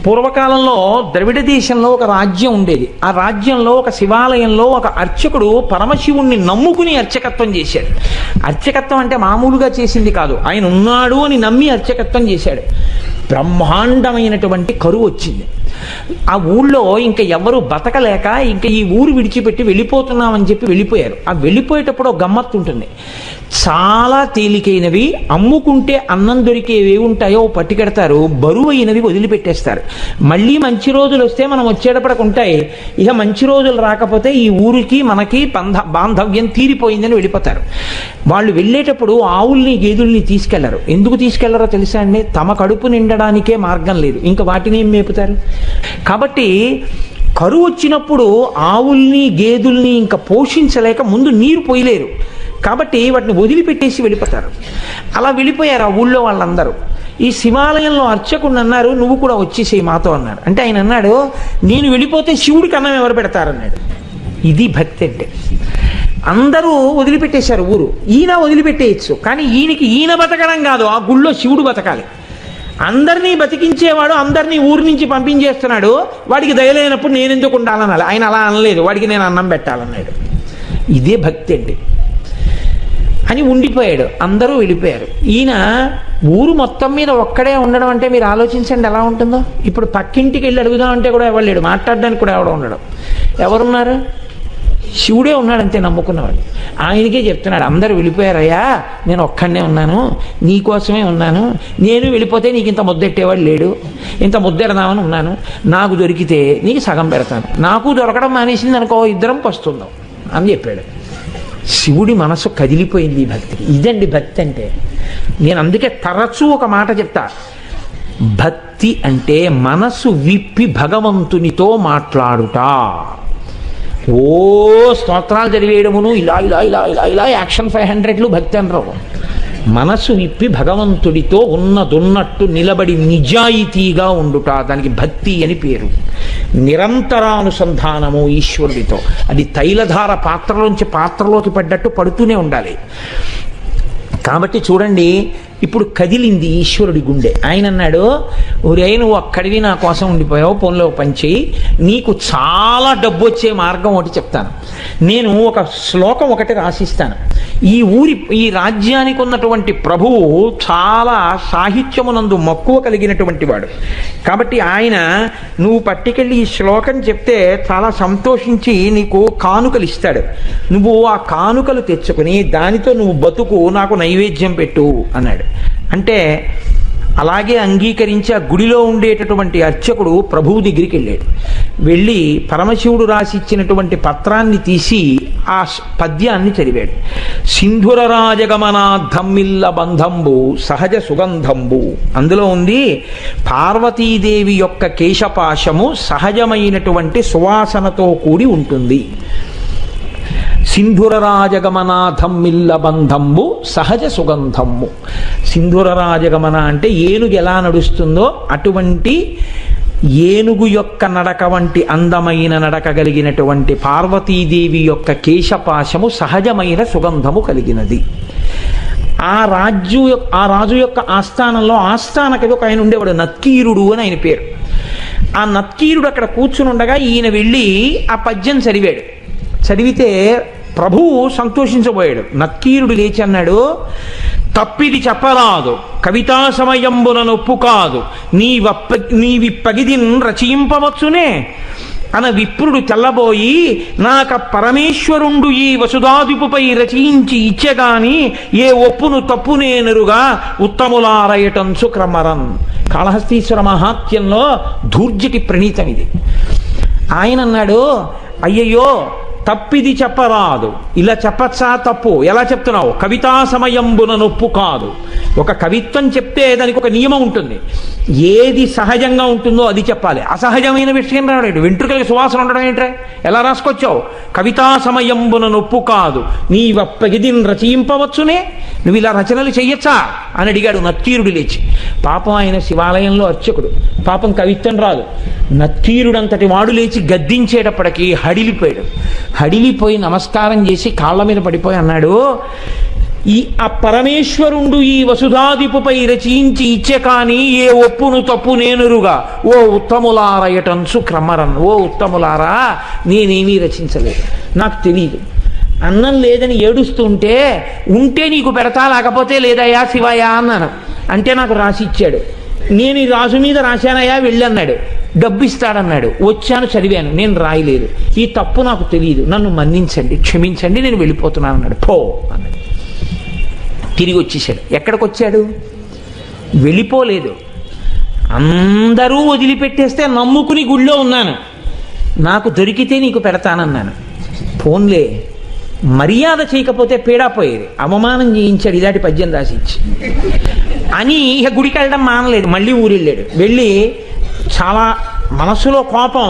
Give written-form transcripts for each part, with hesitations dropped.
పూర్వకాలంలో ద్రవిడ దేశంలో ఒక రాజ్యం ఉండేది. ఆ రాజ్యంలో ఒక శివాలయంలో ఒక అర్చకుడు పరమశివుణ్ణి నమ్ముకుని అర్చకత్వం చేశాడు. అర్చకత్వం అంటే మామూలుగా చేసింది కాదు, ఆయన ఉన్నాడు అని నమ్మి అర్చకత్వం చేశాడు. బ్రహ్మాండమైనటువంటి కరువు వచ్చింది. ఆ ఊళ్ళో ఇంకా ఎవరు బతకలేక ఇంకా ఈ ఊరు విడిచిపెట్టి వెళ్ళిపోతున్నామని చెప్పి వెళ్ళిపోయారు. ఆ వెళ్ళిపోయేటప్పుడు ఒక గమ్మత్తు ఉంటుంది. చాలా తేలికైనవి, అమ్ముకుంటే అన్నం దొరికేవి ఉంటాయో పట్టుకెడతారు, బరువు అయినవి వదిలిపెట్టేస్తారు. మళ్ళీ మంచి రోజులు వస్తే మనం వచ్చేటప్పటికి ఉంటాయి. ఇక మంచి రోజులు రాకపోతే ఈ ఊరికి మనకి బాంధవ్యం తీరిపోయిందని వెళ్ళిపోతారు. వాళ్ళు వెళ్ళేటప్పుడు ఆవుల్ని గేదుల్ని తీసుకెళ్లరు. ఎందుకు తీసుకెళ్లరో తెలుసా అండి? తమ కడుపు నిండడానికే మార్గం లేదు, ఇంకా వాటిని ఏం మేపుతారు. కాబట్టి కరువు వచ్చినప్పుడు ఆవుల్ని గేదుల్ని ఇంకా పోషించలేక ముందు నీరు పోయలేరు, కాబట్టి వాటిని వదిలిపెట్టేసి వెళ్ళిపోతారు. అలా వెళ్ళిపోయారు ఆ ఊళ్ళో వాళ్ళందరూ. ఈ శివాలయంలో అర్చకుడు అన్నారు, నువ్వు కూడా వచ్చేసేయి మాతో అన్నాడు. అంటే ఆయన అన్నాడు, నేను వెళ్ళిపోతే శివుడికి అన్నం ఎవరు పెడతారన్నాడు. ఇది భక్తి అంటే. అందరూ వదిలిపెట్టేశారు ఊరు. ఈయన వదిలిపెట్టేయచ్చు, కానీ ఈయన బతకడం కాదు, ఆ గుళ్ళో శివుడు బతకాలి. అందరినీ బతికించేవాడు అందరినీ ఊరి నుంచి పంపించేస్తున్నాడు, వాడికి దయలేనప్పుడు నేను ఎందుకు ఉండాలనాలి. ఆయన అలా అనలేదు, వాడికి నేను అన్నం పెట్టాలన్నాడు. ఇదే భక్తి అండి అని ఉండిపోయాడు. అందరూ వెళ్ళిపోయారు. ఈయన ఊరు మొత్తం మీద ఒక్కడే ఉండడం అంటే మీరు ఆలోచించండి ఎలా ఉంటుందో. ఇప్పుడు పక్కింటికి వెళ్ళి అడుగుదామంటే కూడా ఎవరు లేడు, మాట్లాడడానికి కూడా ఎవడో ఉండడం. ఎవరున్నారు? శివుడే ఉన్నాడు అంతే, నమ్ముకున్నవాడు. ఆయనకే చెప్తున్నాడు, అందరూ వెళ్ళిపోయారయ్యా, నేను ఒక్కడనే ఉన్నాను, నీకోసమే ఉన్నాను. నేను వెళ్ళిపోతే నీకు ఇంత ముద్దెట్టేవాడు లేడు, ఇంత ముద్దెడదామని ఉన్నాను. నాకు దొరికితే నీకు సగం పెడతాను, నాకు దొరకడం మానేసింది అనుకో, ఇద్దరం పస్తుందాం అని చెప్పాడు. శివుడి మనసు కదిలిపోయింది ఈ భక్తికి. ఇదండి భక్తి అంటే. నేను అందుకే తరచూ ఒక మాట చెప్తా, భక్తి అంటే మనసు విప్పి భగవంతునితో మాట్లాడుట. ఓ స్తోత్రాలు చదివేయడమును ఇలా ఇలా ఇలా ఇలా ఇలా యాక్షన్ 500లు భక్తి అనరు. మనసు విప్పి భగవంతుడితో ఉన్నదున్నట్టు నిలబడి నిజాయితీగా ఉండుట, దానికి భక్తి అని పేరు. నిరంతరానుసంధానము ఈశ్వరుడితో. అది తైలధార పాత్రలోంచి పాత్రలోకి పడ్డట్టు పడుతూనే ఉండాలి. కాబట్టి చూడండి, ఇప్పుడు కదిలింది ఈశ్వరుడి గుండె. ఆయన అన్నాడు, ఒరే నువ్వు అక్కడివి నా కోసం ఉండిపోయావు, ఫోన్లో పంచి నీకు చాలా డబ్బు వచ్చే మార్గం ఒకటి చెప్తాను. నేను ఒక శ్లోకం ఒకటి రాసిస్తాను. ఈ రాజ్యానికి ఉన్నటువంటి ప్రభువు చాలా సాహిత్యమునందు మక్కువ కలిగినటువంటి వాడు. కాబట్టి ఆయన నువ్వు పట్టుకెళ్ళి ఈ శ్లోకం చెప్తే చాలా సంతోషించి నీకు కానుకలు ఇస్తాడు. నువ్వు ఆ కానుకలు తెచ్చుకుని దానితో నువ్వు బతుకు, నాకు నైవేద్యం పెట్టు అన్నాడు. అంటే అలాగే అంగీకరించి ఆ గుడిలో ఉండేటటువంటి అర్చకుడు ప్రభువు దగ్గరికి వెళ్ళాడు. వెళ్ళి పరమశివుడు రాసిచ్చినటువంటి పత్రాన్ని తీసి ఆ పద్యాన్ని చదివాడు. సింధుర రాజగమనాద్ధమ్మిల్ల బంధంబు సహజ సుగంధంబు. అందులో ఉంది, పార్వతీదేవి యొక్క కేశపాశము సహజమైనటువంటి సువాసనతో కూడి ఉంటుంది. సింధుర రాజగమనాథమ్మిల్ల బంధంబు సహజ సుగంధము. సింధుర రాజగమన అంటే ఏనుగు ఎలా నడుస్తుందో అటువంటి ఏనుగు యొక్క నడక వంటి అందమైన నడక కలిగినటువంటి పార్వతీదేవి యొక్క కేశపాశము సహజమైన సుగంధము కలిగినది. ఆ రాజు యొక్క ఆస్థానంలో ఆస్థానకవి ఒక ఆయన ఉండేవాడు, నత్కీరుడు అని ఆయన పేరు. ఆ నత్కీరుడు అక్కడ కూర్చుని ఉండగా ఈయన వెళ్ళి ఆ పద్యం చదివాడు. చదివితే ప్రభువు సంతోషించబోయాడు. నత్కీరుడు లేచి అన్నాడు, తప్పిది చెప్పరాదు, కవితా సమయంబున నొప్పు కాదు, నీవిప్పగిదిన్ రచయింపవచ్చునే అన విప్రుడు తెల్లబోయి, నాక పరమేశ్వరుండు ఈ వసుధాదిపుపై రచయించి ఇచ్చెగాని ఏ ఒప్పును తప్పునేనరుగా ఉత్తములారయటంచు క్రమరన్. కాళహస్తీశ్వర మహాత్యంలో ధూర్జటి ప్రణీతం ఇది. ఆయన అన్నాడు, అయ్యయ్యో తప్పిది చెప్పరాదు. ఇలా చెప్పచ్చా? తప్పు. ఎలా చెప్తున్నావు? కవితా సమయంబున నొప్పు కాదు. ఒక కవిత్వం చెప్తే దానికి ఒక నియమం ఉంటుంది. ఏది సహజంగా ఉంటుందో అది చెప్పాలి. అసహజమైన విషయం రాడు. వెంట్రుకలకి సువాసన ఉండడం ఏంట్రా? ఎలా రాసుకొచ్చావు? కవితా సమయంబున నొప్పు కాదు, నీవప్పగిదిన్ రచయింపవచ్చునే, నువ్వు ఇలా రచనలు చెయ్యొచ్చా అని అడిగాడు నత్కీరుడు లేచి. పాపం ఆయన శివాలయంలో అర్చకుడు, పాపం కవిత్వం రాదు. నత్కీరుడంతటి వాడు లేచి గద్దించేటప్పటికీ హడిలిపోయాడు. హడిలిపోయి నమస్కారం చేసి కాళ్ళ మీద పడిపోయి అన్నాడు, ఈ ఆ పరమేశ్వరుండు ఈ వసుధాదిపుపై రచించి ఇచ్చే కానీ ఏ ఒప్పును తప్పు నేనురుగా ఓ ఉత్తములారయటంచు క్రమరన్. ఓ ఉత్తములారా, నేనేమీ రచించలేదు, నాకు తెలియదు. అన్నం లేదని ఏడుస్తుంటే ఉంటే నీకు పెడతా, లేకపోతే లేదయ్యా శివయ్యా అన్నాను. అంటే నాకు రాసి ఇచ్చాడు. నేను ఈ రాజు మీద రాశానయ్యా వెళ్ళన్నాడు. డబ్బు ఇస్తాడన్నాడు. వచ్చాను, చదివాను, నేను రాయలేదు. ఈ తప్పు నాకు తెలియదు, నన్ను మన్నించండి, క్షమించండి, నేను వెళ్ళిపోతున్నాను అన్నాడు. పో అన్నాడు. తిరిగి వచ్చేసాడు. ఎక్కడికి వచ్చాడు? వెళ్ళిపోలేదు. అందరూ వదిలిపెట్టేస్తే నమ్ముకుని గుళ్ళో ఉన్నాను, నాకు దొరికితే నీకు పెడతానన్నాను. ఫోన్లే, మర్యాద చేయకపోతే పీడాపోయేది, అవమానం చేయించాడు ఇలాంటి పద్యం రాసిచ్చి అని. ఇక గుడికి వెళ్ళడం మానలేదు, మళ్ళీ ఊరెళ్ళాడు. వెళ్ళి చాలా మనసులో కోపం.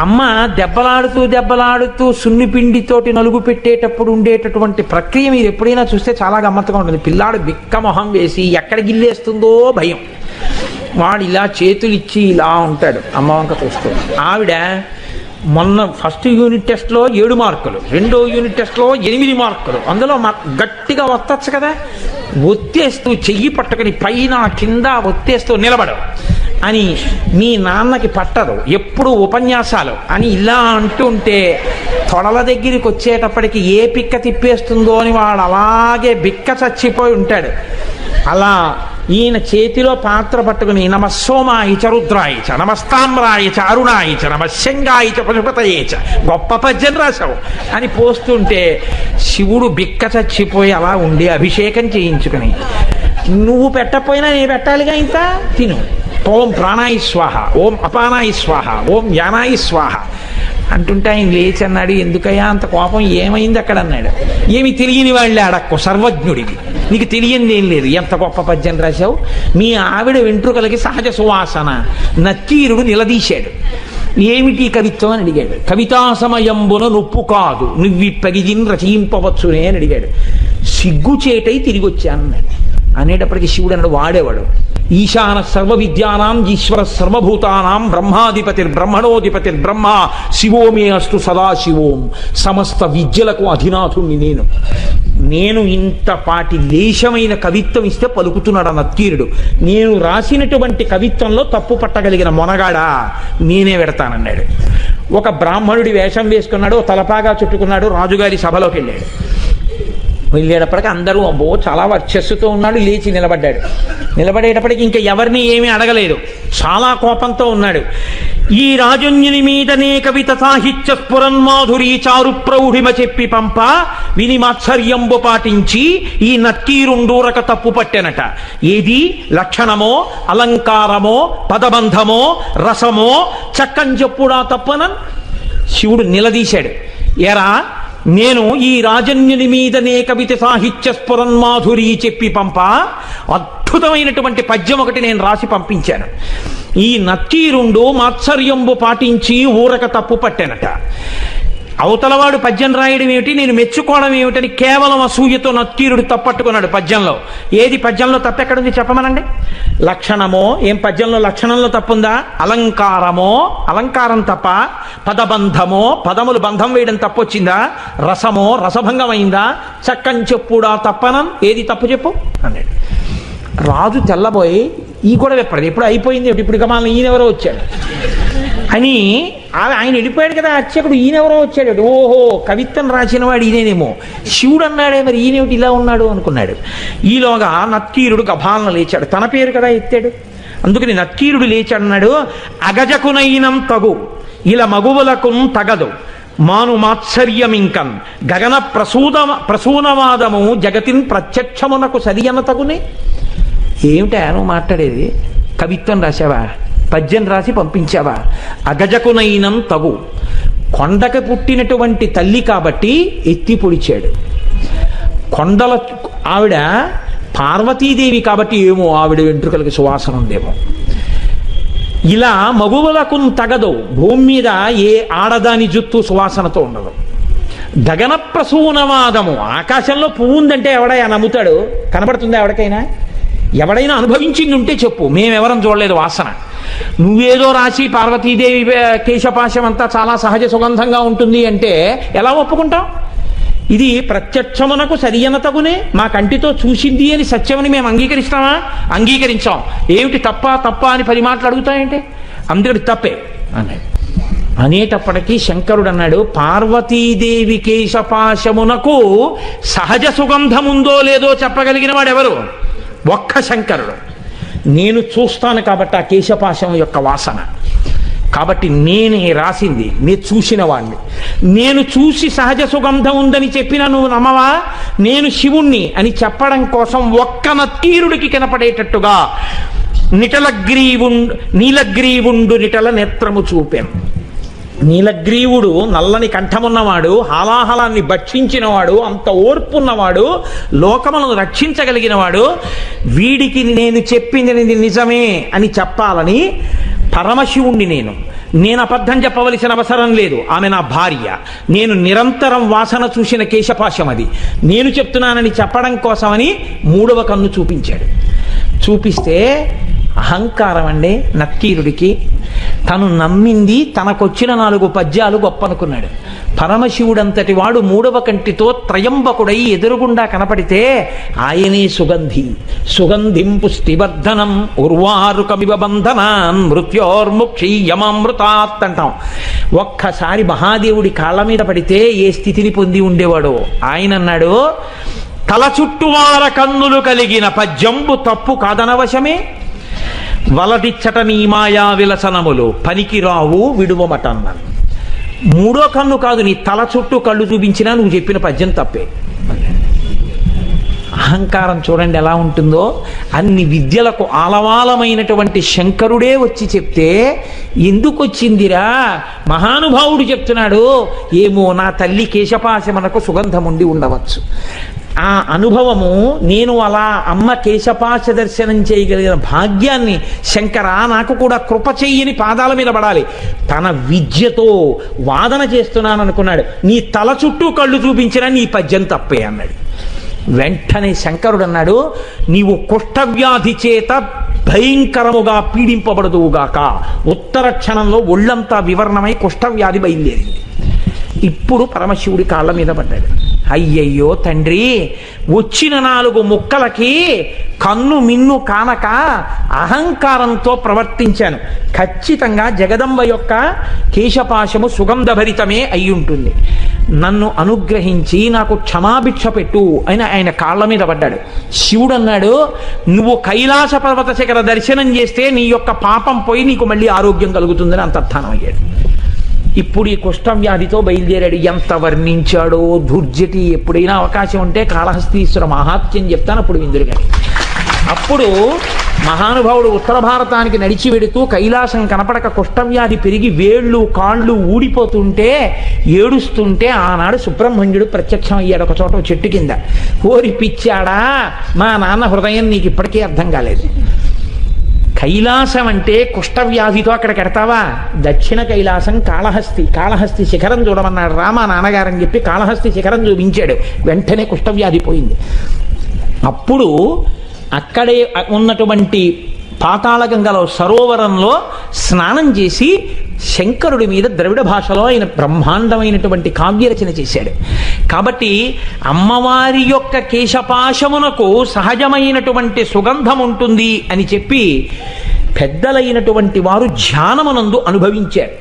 అమ్మ దెబ్బలాడుతూ సున్నిపిండితోటి నలుగు పెట్టేటప్పుడు ఉండేటటువంటి ప్రక్రియ మీరు ఎప్పుడైనా చూస్తే చాలా గమ్మత్తుగా ఉంటుంది. పిల్లాడు బిక్క మొహం వేసి ఎక్కడ గిల్లేస్తుందో భయం. వాడు ఇలా చేతులు ఇచ్చి ఇలా ఉంటాడు, అమ్మ వంక చూస్తూ. ఆవిడ మొన్న ఫస్ట్ యూనిట్ టెస్ట్లో 7 మార్కులు, రెండో యూనిట్ టెస్ట్లో 8 మార్కులు. అందులో గట్టిగా ఒత్తచ్చు కదా, ఒత్తేస్తూ చెయ్యి పట్టుకుని పైన కింద ఒత్తేస్తూ నిలబడు అని. మీ నాన్నకి పట్టదు, ఎప్పుడు ఉపన్యాసాలు అని ఇలా అంటుంటే తొడల దగ్గరికి వచ్చేటప్పటికి ఏ పిక్క తిప్పేస్తుందో అని వాడు అలాగే బిక్క చచ్చిపోయి ఉంటాడు. అలా ఈయన చేతిలో పాత్ర పట్టుకుని నమస్సోమాయిచ రుద్రాయిచ నమస్తామ్రాయిచ అరుణాయిచ నమశంగాయిచ పశుపతయేచ, గొప్ప పద్యం రాశావు అని పోస్తుంటే శివుడు బిక్క చచ్చిపోయి అలా ఉండి అభిషేకం చేయించుకుని, నువ్వు పెట్టకపోయినా నేను పెట్టాలిగా, ఇంత తిను. ఓం ప్రాణాయి స్వాహ, ఓం అపానాయి స్వాహ, ఓం యానాయి స్వాహ అంటుంటే ఆయన లేచి అన్నాడు, ఎందుకయ్యా అంత కోపం, ఏమైంది అక్కడ అన్నాడు. ఏమి తెలియని వాళ్ళే అడక్కు, సర్వజ్ఞుడివి, నీకు తెలియంది ఏం లేదు, ఎంత గొప్ప పద్యం రాశావు. మీ ఆవిడ వెంట్రుకలకి సహజ సువాసన. నక్కీరుడు నిలదీశాడు. ఏమిటి కవిత్వం అని అడిగాడు. కవితా సమయంబున నొప్పు కాదు, నువ్విప్పగిజిన్ రచయింపవచ్చునే అని అడిగాడు. సిగ్గుచేటై తిరిగి వచ్చానన్నాడు. అనేటప్పటికీ శివుడు అన్నాడు, వాడేవాడు ఈశాన సర్వ విద్యానాం ఈశ్వర సర్వభూతానాం బ్రహ్మాధిపతిర్బ్రహ్మ శివోమే అస్తు సదాశివోం. సమస్త విద్యలకు అధినాథుణ్ణి నేను ఇంతపాటి లేశమైన కవిత్వం ఇస్తే పలుకుతున్నాడు నత్తీరుడు. నేను రాసినటువంటి కవిత్వంలో తప్పు పట్టగలిగిన మొనగాడా నేనే పెడతానన్నాడు. ఒక బ్రాహ్మణుడి వేషం వేసుకున్నాడు, తలపాగా చుట్టుకున్నాడు, రాజుగారి సభలోకి వెళ్ళాడు. వెళ్ళేటప్పటికి అందరూ అబ్బో చాలా వర్చస్సుతో ఉన్నాడు. లేచి నిలబడ్డాడు. నిలబడేటప్పటికి ఇంకా ఎవరిని ఏమీ అడగలేదు, చాలా కోపంతో ఉన్నాడు. ఈ రాజుని మీదనే కవిత సాహిత్య స్ఫురన్మాధురీ చారు ప్రౌఢిమ చెప్పి పంప విని మాత్సర్యంబు పాటించి ఈ నక్కీరుండూరక తప్పు పట్టెనట. ఏది లక్షణమో అలంకారమో పదబంధమో రసమో చక్కని చెప్పుడా తప్పనన్. శివుడు నిలదీశాడు, ఎరా నేను ఈ రాజన్యుని మీదనే కవిత సాహిత్య స్ఫురన్మాధురీ చెప్పి పంప అద్భుతమైనటువంటి పద్యం ఒకటి నేను రాసి పంపించాను. ఈ నక్కీరుండు మాత్సర్యంబు పాటించి ఊరక తప్పు పట్టానట. అవతలవాడు పద్యం రాయడం ఏమిటి, నేను మెచ్చుకోవడం ఏమిటని కేవలం అసూయతో నక్కీరుడు తప్పట్టుకున్నాడు పద్యంలో. ఏది పద్యంలో తప్పెక్కడుంది చెప్పమనండి. లక్షణమో, ఏం పద్యంలో లక్షణంలో తప్పుందా? అలంకారమో, అలంకారం తప్ప. పదబంధమో, పదములు బంధం వేయడం తప్పొచ్చిందా? రసమో, రసభంగం అయిందా? చక్కని చెప్పుడా తప్పనం, ఏది తప్పు చెప్పు అన్నాడు. రాజు తెల్లబోయి ఈ కూడా ఎప్పుడు ఎప్పుడు అయిపోయింది, ఇప్పుడు గమాలను ఈయనెవరో వచ్చాడు అని. ఆయన వెళ్ళిపోయాడు కదా అర్చకుడు, ఈయనెవరో వచ్చాడు. ఓహో, కవిత్వం రాసిన వాడు ఈయనేమో. శివుడు అన్నాడే, మరి ఈయనేమిటి ఇలా ఉన్నాడు అనుకున్నాడు. ఈలోగా నక్కీరుడు గభాలను లేచాడు. తన పేరు కదా ఎత్తాడు, అందుకని నక్కీరుడు లేచాడు. అన్నాడు, అగజకునైనం తగు ఇలా మగువులకు తగదు మాను మాత్సర్యమింకన్ గగన ప్రసూనవాదము జగతిన్ ప్రత్యక్షమునకు సరియన తగునే. ఏమిటా నువ్వు మాట్లాడేది? కవిత్వం రాశావా? పద్యం రాసి పంపించావా? అగజకునైనం తగు, కొండకు పుట్టినటువంటి తల్లి కాబట్టి ఎత్తి పొడిచాడు. కొండల ఆవిడ పార్వతీదేవి కాబట్టి ఏమో ఆవిడ వెంట్రుకలకి సువాసన ఉందేమో. ఇలా మగువులకు తగదు, భూమి మీద ఏ ఆడదాని జుత్తు సువాసనతో ఉండదు. గగన ప్రసూనవాదము, ఆకాశంలో పువ్వు ఉందంటే ఎవడైనా నమ్ముతాడు? కనబడుతుందా ఎవరికైనా? ఎవడైనా అనుభవించింది ఉంటే చెప్పు, మేమెవరం చూడలేదు వాసన. నువ్వేదో రాసి పార్వతీదేవి కేశపాశం అంతా చాలా సహజ సుగంధంగా ఉంటుంది అంటే ఎలా ఒప్పుకుంటాం? ఇది ప్రత్యక్షమునకు సరియనతగునే మా కంటితో చూసింది అని సత్యమని మేము అంగీకరిస్తామా? అంగీకరించాం. ఏమిటి తప్ప అని 10 మాటలు అడుగుతాయంటే అందుకని తప్పే అన్నాడు. అనేటప్పటికీ శంకరుడు అన్నాడు, పార్వతీదేవి కేశపాశమునకు సహజ సుగంధముందో లేదో చెప్పగలిగిన వాడు ఎవరు? ఒక్క శంకరుడు. నేను చూస్తాను కాబట్టి ఆ కేశపాశం యొక్క వాసన, కాబట్టి నేనే రాసింది, నేను చూసిన వాడిని. నేను చూసి సహజ సుగంధం ఉందని చెప్పినా నువ్వు నమ్మవా? నేను శివుణ్ణి అని చెప్పడం కోసం ఒక్క నత్తీరుడికి కనపడేటట్టుగా నీలగ్రీవుండు నిటల నేత్రము చూపాను. నీలగ్రీవుడు నల్లని కంఠమున్నవాడు, హాలాహలాన్ని భక్షించినవాడు, అంత ఓర్పున్నవాడు, లోకములను రక్షించగలిగినవాడు. వీడికి నేను చెప్పింది నిజమే అని చెప్పాలని పరమశివుణ్ణి నేను అబద్ధం చెప్పవలసిన అవసరం లేదు. ఆమె నా భార్య. నేను నిరంతరం వాసన చూసిన కేశపాశం అది. నేను చెప్తున్నానని చెప్పడం కోసమని 3వ కన్ను చూపించాడు. చూపిస్తే అహంకారం అండి నక్కీరుడికి. తను నమ్మింది, తనకొచ్చిన 4 పద్యాలు గొప్ప అనుకున్నాడు. పరమశివుడంతటి వాడు 3వ కంటితో త్రయంబకుడై ఎదురుగుండా కనపడితే ఆయనే సుగంధిం పుష్టివర్ధనం ఉర్వారుకమివ బంధనాన్ మృత్యోర్ముక్షీయమామృతాత్ అంటాం. ఒక్కసారి మహాదేవుడి కాళ్ళ మీద పడితే ఏ స్థితిని పొంది ఉండేవాడో ఆయన అన్నాడు, తల చుట్టువార కన్నులు కలిగిన పద్యంబు తప్పు కాదనవశమే, వలదిచ్చట నీ మాయా విలసనములు పనికిరావు విడువమటన్నాను. 3వ కన్ను కాదు, నీ తల చుట్టూ కళ్ళు చూపించినా నువ్వు చెప్పిన పద్యం తప్పే. అహంకారం చూడండి ఎలా ఉంటుందో. అన్ని విద్యలకు ఆలవాలమైనటువంటి శంకరుడే వచ్చి చెప్తే ఎందుకు వచ్చిందిరా? మహానుభావుడు చెప్తున్నాడు, ఏమో నా తల్లి కేశపాశమునకు సుగంధం ఉండి ఉండవచ్చు. ఆ అనుభవము, నేను అలా అమ్మ కేశపాశ దర్శనం చేయగలిగిన భాగ్యాన్ని శంకరా నాకు కూడా కృప చెయ్యని పాదాల మీద పడాలి. తన విద్యతో వాదన చేస్తున్నాను అనుకున్నాడు. నీ తల చుట్టూ కళ్ళు చూపించినా నీ పద్యం తప్పే అన్నాడు. వెంటనే శంకరుడు అన్నాడు, నీవు కుష్ఠవ్యాధి చేత భయంకరముగా పీడింపబడదువుగాక. ఉత్తర క్షణంలో ఒళ్ళంతా వివరణమై కుష్ఠవ్యాధి బయలుదేరింది. ఇప్పుడు పరమశివుడి కాళ్ళ మీద పడ్డాడు. అయ్యయ్యో తండ్రి, వచ్చిన 4 ముక్కలకి కన్ను మిన్ను కానక అహంకారంతో ప్రవర్తించాను. ఖచ్చితంగా జగదంబ యొక్క కేశపాశము సుగంధభరితమే అయి ఉంటుంది. నన్ను అనుగ్రహించి నాకు క్షమాభిక్ష పెట్టు అని ఆయన కాళ్ళ మీద పడ్డాడు. శివుడు అన్నాడు, నువ్వు కైలాస పర్వత శిఖర దర్శనం చేస్తే నీ యొక్క పాపం పోయి నీకు మళ్ళీ ఆరోగ్యం కలుగుతుందని అంతర్ధానం అయ్యాడు. ఇప్పుడు ఈ కుష్ఠవ్యాధితో బయలుదేరాడు. ఎంత వర్ణించాడో దుర్జటి. ఎప్పుడైనా అవకాశం ఉంటే కాళహస్తీశ్వర మహాత్మ్యం చెప్తాను, అప్పుడు విందురు గారు. అప్పుడు మహానుభావుడు ఉత్తర భారతానికి నడిచి వెడుతూ కైలాసం కనపడక కుష్ఠవ్యాధి పెరిగి వేళ్ళు కాళ్ళు ఊడిపోతుంటే ఏడుస్తుంటే ఆనాడు సుబ్రహ్మణ్యుడు ప్రత్యక్షం అయ్యాడు ఒక చోట చెట్టు కింద. ఓరి పిచ్చాడా, మా నాన్న హృదయం నీకు ఇప్పటికీ అర్థం కాలేదు. కైలాసం అంటే కుష్ఠవ్యాధితో అక్కడ కడతావా? దక్షిణ కైలాసం కాళహస్తి శిఖరం చూడమన్నాడు రామా నాన్నగారని చెప్పి కాళహస్తి శిఖరం చూపించాడు. వెంటనే కుష్ఠవ్యాధి పోయింది. అప్పుడు అక్కడే ఉన్నటువంటి పాతాళగంగలో సరోవరంలో స్నానం చేసి శంకరుడి మీద ద్రవిడ భాషలో ఆయన బ్రహ్మాండమైనటువంటి కావ్యరచన చేశాడు. కాబట్టి అమ్మవారి యొక్క కేశపాశమునకు సహజమైనటువంటి సుగంధం ఉంటుంది అని చెప్పి పెద్దలైనటువంటి వారు ధ్యానమునందు అనుభవించారు.